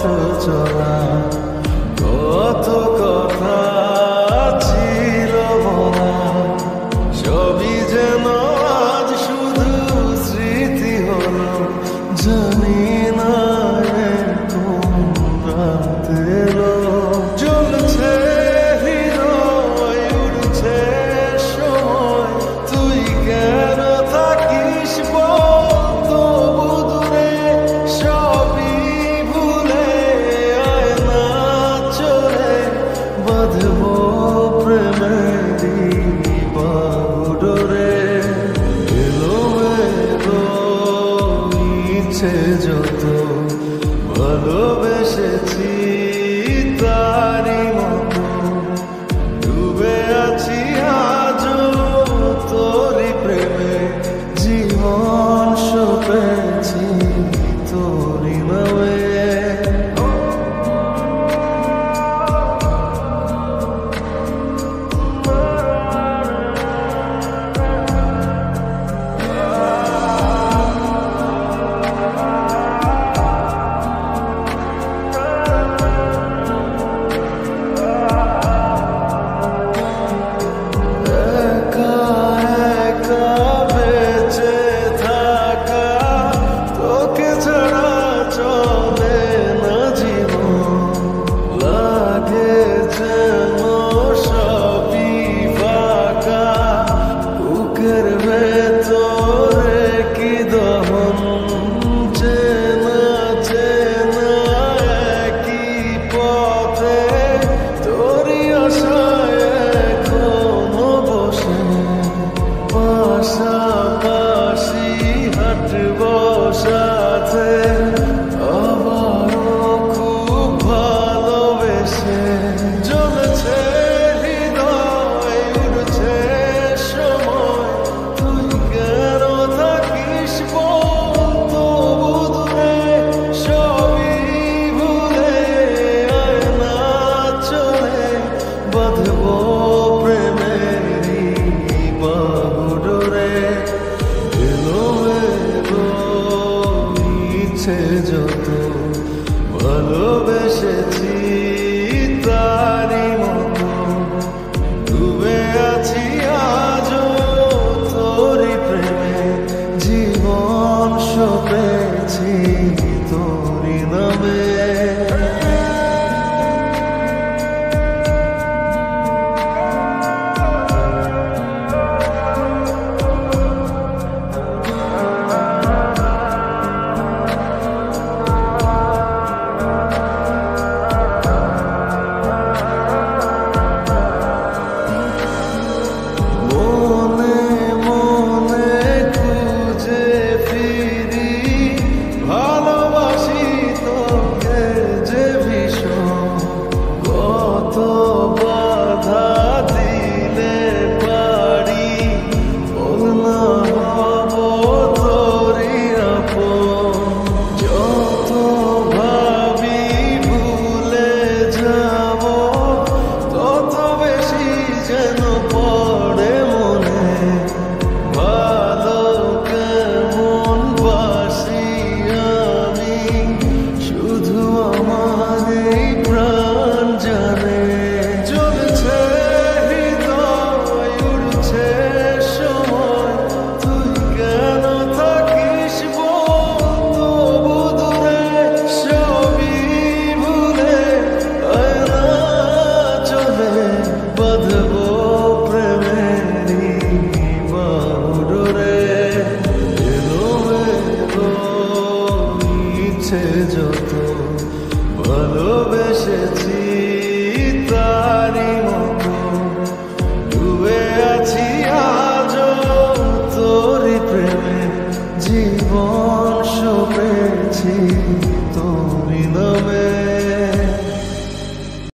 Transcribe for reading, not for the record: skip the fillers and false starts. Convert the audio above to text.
চলা কত কথা ছিল বলা, সবই যেন আজ শুধু স্মৃতি হলো। জানি না কোন রাত এলো, চলছে হৃদয় উড়ছে সময়, তুই কেন থাকিস বলতো দূরে, সবই ভুলে আয় না চলে, বাঁধবো প্রেমেরই বাহুডোরে। এলোমেলো ইচ্ছে যত ভালোবেসেছি তারই মতো, ডুবে আছি আজও তোরই প্রেমে, জীবন সপেছি তোরই নামে। পাশাপাশি হাঁটবো সাথে, আবারও খুব ভালোবেসে, জ্বলছে হৃদয় উড়ছে সময়, তুই কেন থাকিস বলতো দূরে, সবই ভুলে আয় না চলে, বাঁধবো প্রেমেরই বাহুডোরে। এলোমেলো ইচ্ছে যত ভালোবেসেছি তারই মতো, ডুবে আছি আজও তোরই প্রেমে, জীবন সপেছি তোরই নামে। যত ভালোবেসেছি তারই মতো, ডুবে আছি আজও তোরই প্রেমে, জীবন সপেছি তোরই নামে।